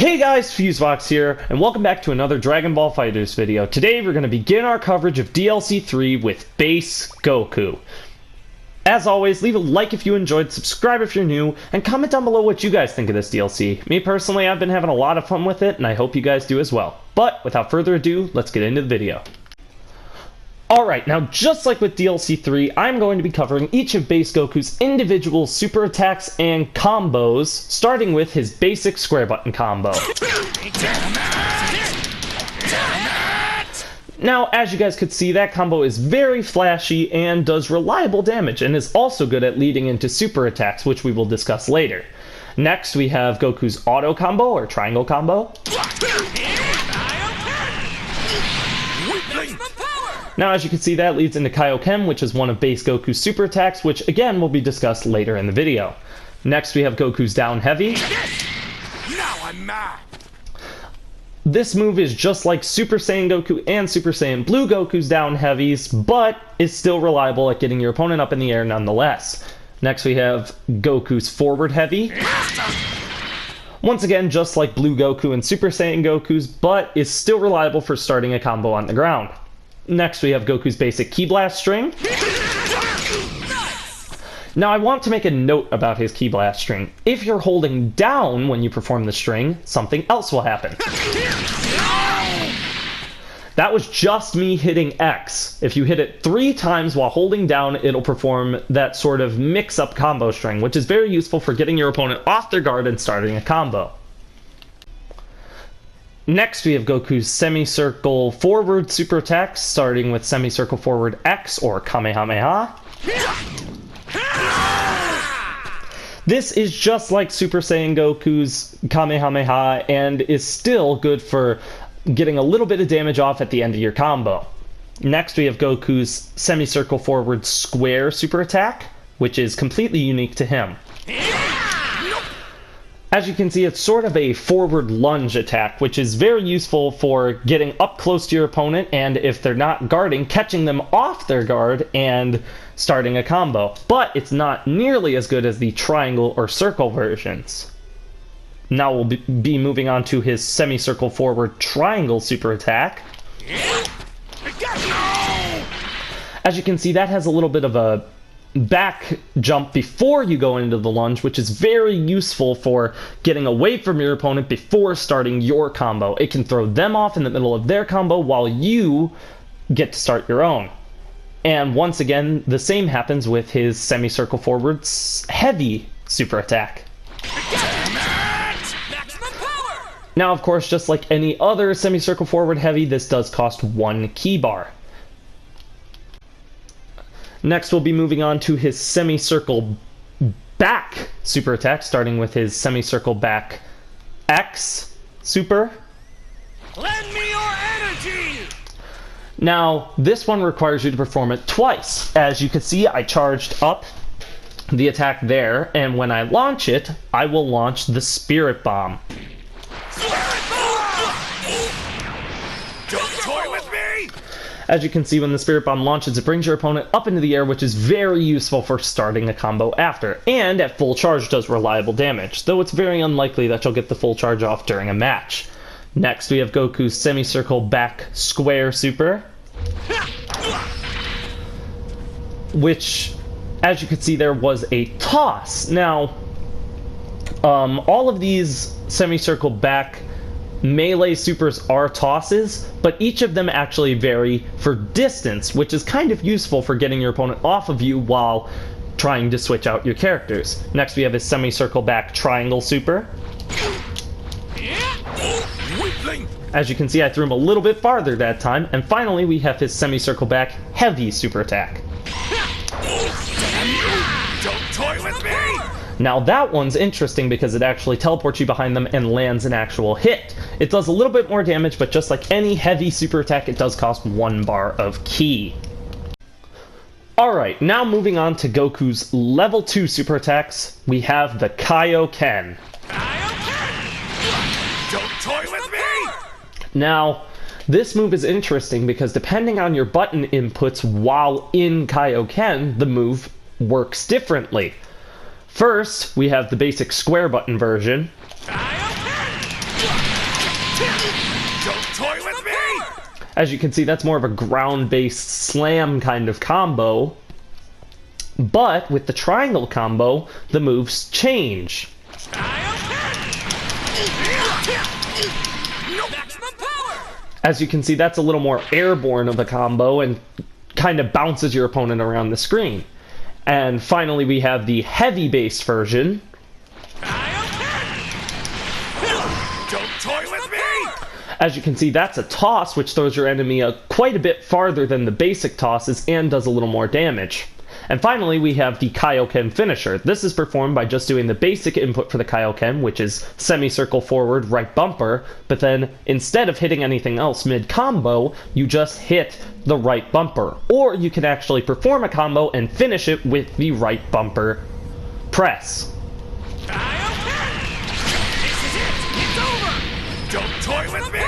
Hey guys, Fusebox here, and welcome back to another Dragon Ball Fighterz video. Today we're going to begin our coverage of DLC 3 with Base Goku. As always, leave a like if you enjoyed, subscribe if you're new, and comment down below what you guys think of this DLC. Me personally, I've been having a lot of fun with it, and I hope you guys do as well. But without further ado, let's get into the video. Alright, now just like with DLC 3, I'm going to be covering each of Base Goku's individual super attacks and combos, starting with his basic square button combo. Now, as you guys could see, that combo is very flashy and does reliable damage, and is also good at leading into super attacks, which we will discuss later. Next, we have Goku's auto combo, or triangle combo. Now, as you can see, that leads into Kaioken, which is one of Base Goku's super attacks, which again will be discussed later in the video. Next, we have Goku's down heavy. Now I'm mad. This move is just like Super Saiyan Goku and Super Saiyan Blue Goku's down heavies, but is still reliable at getting your opponent up in the air nonetheless. Next, we have Goku's forward heavy. Once again, just like Blue Goku and Super Saiyan Goku's, but is still reliable for starting a combo on the ground. Next, we have Goku's basic Ki Blast string. Now, I want to make a note about his Ki Blast string. If you're holding down when you perform the string, something else will happen. That was just me hitting X. If you hit it 3 times while holding down, it'll perform that sort of mix-up combo string, which is very useful for getting your opponent off their guard and starting a combo. Next, we have Goku's semicircle forward super attacks, starting with semicircle forward X, or Kamehameha. This is just like Super Saiyan Goku's Kamehameha, and is still good for getting a little bit of damage off at the end of your combo. Next, we have Goku's semicircle forward square super attack, which is completely unique to him. As you can see, it's sort of a forward lunge attack, which is very useful for getting up close to your opponent, and if they're not guarding, catching them off their guard and starting a combo. But it's not nearly as good as the triangle or circle versions. Now we'll be moving on to his semicircle forward triangle super attack. As you can see, that has a little bit of a back jump before you go into the lunge, which is very useful for getting away from your opponent before starting your combo. It can throw them off in the middle of their combo while you get to start your own. And once again, the same happens with his semicircle forward heavy super attack. Now, of course, just like any other semicircle forward heavy, this does cost 1 key bar. Next, we'll be moving on to his semicircle back super attack, starting with his semicircle back X super. Lend me your energy. Now, this one requires you to perform it twice. As you can see, I charged up the attack there, and when I launch it, I will launch the Spirit Bomb. Don't toy with me. As you can see, when the Spirit Bomb launches, it brings your opponent up into the air, which is very useful for starting a combo after, and at full charge does reliable damage, though it's very unlikely that you'll get the full charge off during a match. Next, we have Goku's semicircle back square super, which, as you can see, there was a toss. Now, all of these semicircle back melee supers are tosses, but each of them actually vary for distance, which is kind of useful for getting your opponent off of you while trying to switch out your characters. Next, we have his semicircle back triangle super. As you can see, I threw him a little bit farther that time. And finally, we have his semicircle back heavy super attack. Don't toy with me. Now that one's interesting because it actually teleports you behind them and lands an actual hit. It does a little bit more damage, but just like any heavy super attack, it does cost 1 bar of ki. Alright, now moving on to Goku's level 2 super attacks, we have the Kaioken. Don't toy with me. Now, this move is interesting because depending on your button inputs while in Kaioken, the move works differently. First, we have the basic square button version. Don't toy with me! As you can see, that's more of a ground-based slam kind of combo. But with the triangle combo, the moves change. As you can see, that's a little more airborne of a combo and kind of bounces your opponent around the screen. And finally, we have the heavy bass version. Don't toy with me! As you can see, that's a toss, which throws your enemy quite a bit farther than the basic tosses and does a little more damage. And finally, we have the Kaioken finisher. This is performed by just doing the basic input for the Kaioken, which is semicircle forward, right bumper, but then instead of hitting anything else mid-combo, you just hit the right bumper. Or you can actually perform a combo and finish it with the right bumper press. This is it! It's over! Don't toy with me!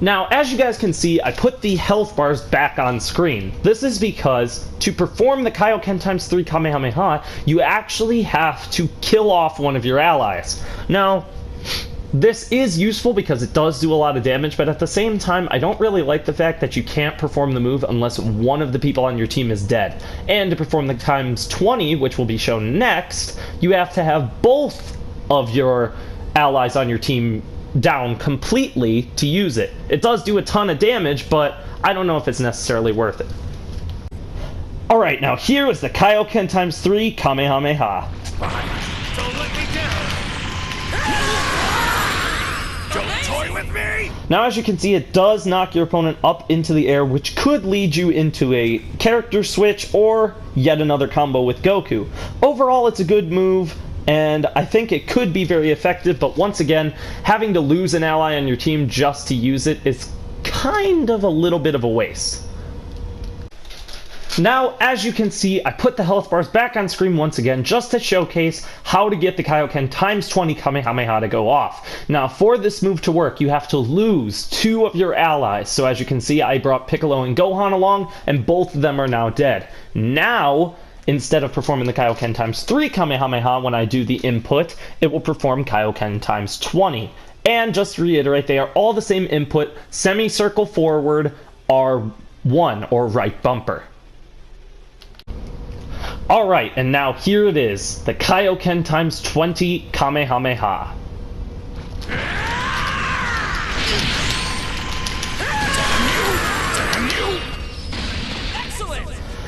Now, as you guys can see, I put the health bars back on screen. This is because to perform the Kaioken times 3 Kamehameha, you actually have to kill off one of your allies. Now, this is useful because it does do a lot of damage, but at the same time, I don't really like the fact that you can't perform the move unless one of the people on your team is dead. And to perform the times 20, which will be shown next, you have to have both of your allies on your team down completely to use it. It does do a ton of damage, but I don't know if it's necessarily worth it. Alright, now here is the Kaioken times 3 Kamehameha. Don't let me down! Don't toy with me! Now, as you can see, it does knock your opponent up into the air, which could lead you into a character switch or yet another combo with Goku. Overall, it's a good move, and I think it could be very effective, but once again, having to lose an ally on your team just to use it is kind of a little bit of a waste. Now, as you can see, I put the health bars back on screen once again just to showcase how to get the Kaioken times 20 Kamehameha to go off. Now, for this move to work, you have to lose 2 of your allies. So as you can see, I brought Piccolo and Gohan along, and both of them are now dead. Now, instead of performing the Kaioken times 3 Kamehameha when I do the input, it will perform Kaioken times 20. And just to reiterate, they are all the same input, semicircle forward, R1, or right bumper. Alright, and now here it is, the Kaioken times 20 Kamehameha.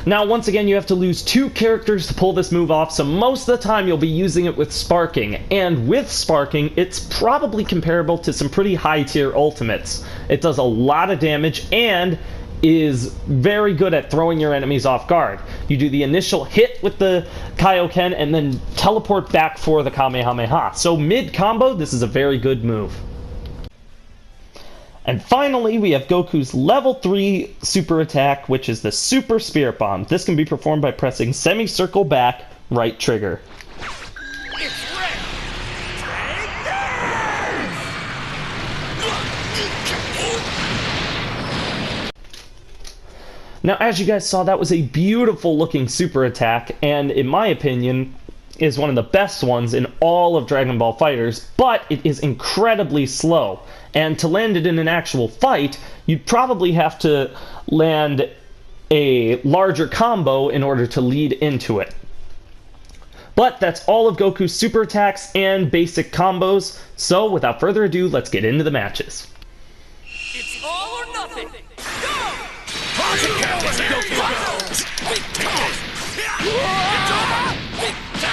Now, once again, you have to lose 2 characters to pull this move off, so most of the time you'll be using it with sparking. And with sparking, it's probably comparable to some pretty high-tier ultimates. It does a lot of damage and is very good at throwing your enemies off guard. You do the initial hit with the Kaioken and then teleport back for the Kamehameha. So mid-combo, this is a very good move. And finally, we have Goku's level 3 super attack, which is the Super Spirit Bomb. This can be performed by pressing semicircle back, right trigger. It's red! Take Now, as you guys saw, that was a beautiful looking super attack, and in my opinion, is one of the best ones in all of Dragon Ball FighterZ, but it is incredibly slow. And to land it in an actual fight, you'd probably have to land a larger combo in order to lead into it. But that's all of Goku's super attacks and basic combos, so without further ado, let's get into the matches. It's all or nothing! Go!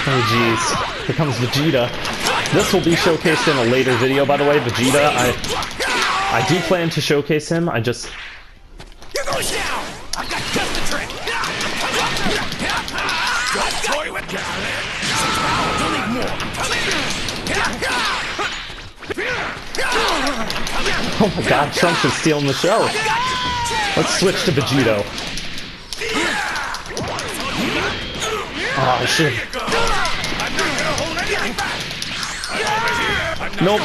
Oh jeez, here comes Vegeta. This will be showcased in a later video, by the way. Vegeta, I do plan to showcase him. I just... Here goes now! I've got just the trick! Don't toy with me! Don't need more! Oh my god, Trunks is stealing the show. Let's switch to Vegito. Oh, I should... Nope.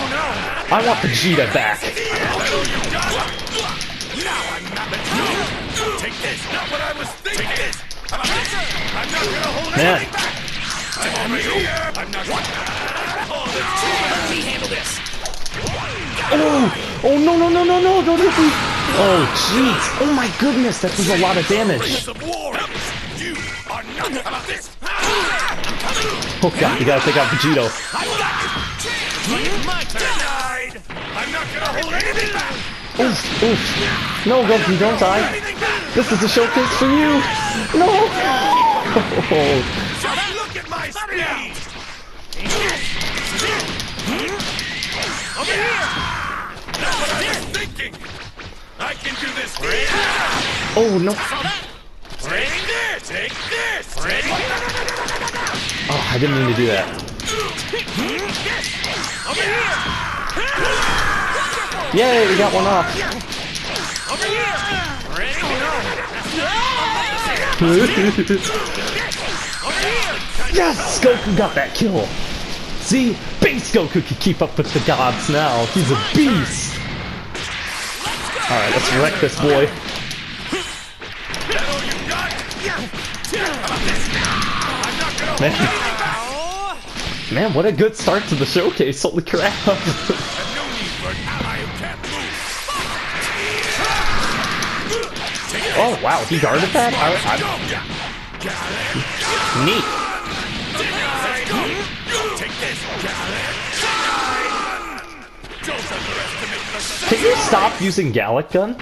I want Vegeta back. Take this! Not what I was thinking! I'm not gonna hold Man. anything back! I'm not gonna... Let me handle this! Oh! Oh, no, no, no, no, no! Don't hit me! Oh, jeez! Oh my goodness, that does a lot of damage! Oh god, you gotta take out Vegito. I'm not gonna hold anything back! Oof, oof. No, Goku, don't die. This is a showcase for you! No! Oh. Just look at my speed! Over here! That's what I was thinking! I can do this! Oh, no. Take this! Take this! Oh, I didn't mean to do that. Over here! Yay, we got one off. Over here! Yes! Goku got that kill! See? Base Goku can keep up with the gods now. He's a beast! Alright, let's wreck this boy. Man, what a good start to the showcase. Holy crap. Oh, wow, he guarded that? Neat. Can you stop using Gallic Gun?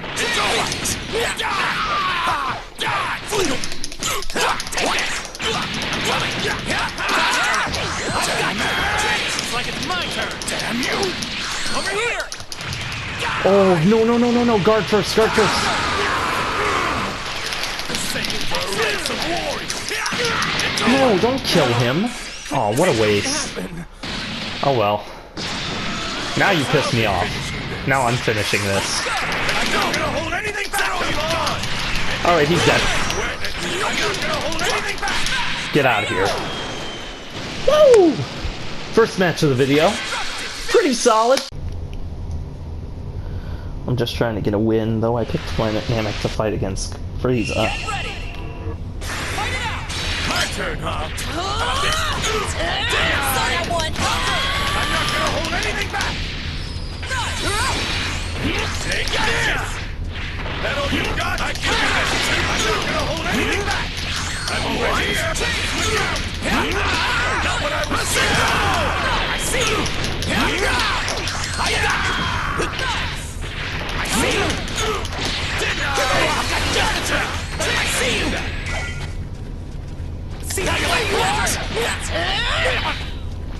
Like it's my turn. Damn you! Over here! Oh, no, no, no, no, no. Guard first, guard first. No, don't kill him. Oh, what a waste. Oh, well. Now you piss me off. Now I'm finishing this. I'm not gonna hold anything back! Alright, he's dead. I'm not gonna hold anything back! Get out of here. Woo! First match of the video. Pretty solid. I'm just trying to get a win, though I picked Planet Namek to fight against Frieza. Get ready! Fight it out! My turn, huh? That one. I'm not gonna hold anything back! Take this! That all you got? I can do this! I'm not gonna hold anything back! I'm over here! Not what I was saying! I see you! I see you! I see you! See how you like that?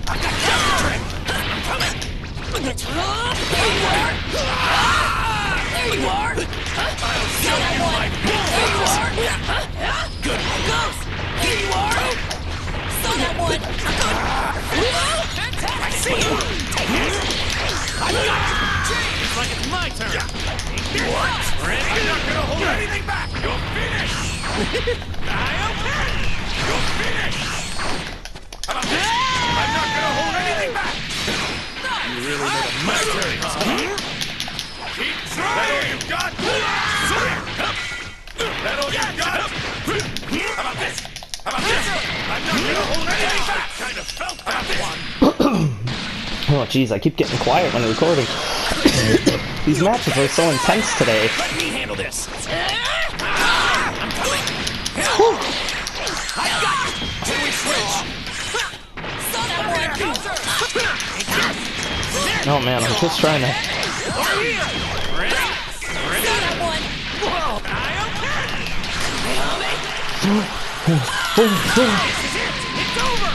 I've got double trick! I'm coming! There you are! There you are! I'll show you my There you are! good Ghost! Here you are! Saw that one! I see you! I got you! It's like it's my turn! What? Ready? I'm not gonna hold anything back! You're finished! You're finished! How about this? I'm not gonna hold anything back! You really made a my turn, huh? Keep trying! That all you got? That all you got? How about this? How about this? I'm not gonna hold anything back! Kind of felt that one! Oh, jeez, I keep getting quiet when recording. These matches are so intense today. Let me handle this! I'm coming! I got you! Can we switch? Saw that one! Oh man, I'm just trying to... Over here! Ready? Saw that one! Whoa! It's over!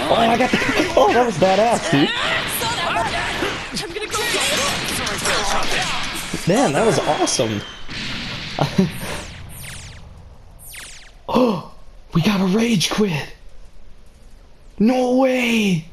Oh, I got the... Oh, that was badass, dude. Saw that one! I'm gonna go get it! Man, that was awesome. Oh, we got a rage quit. No way.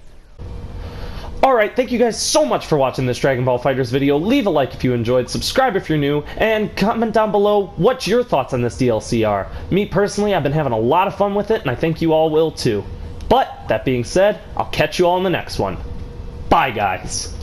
Alright, thank you guys so much for watching this Dragon Ball FighterZ video. Leave a like if you enjoyed, subscribe if you're new, and comment down below what your thoughts on this DLC are. Me personally, I've been having a lot of fun with it, and I think you all will too. But, that being said, I'll catch you all in the next one. Bye, guys.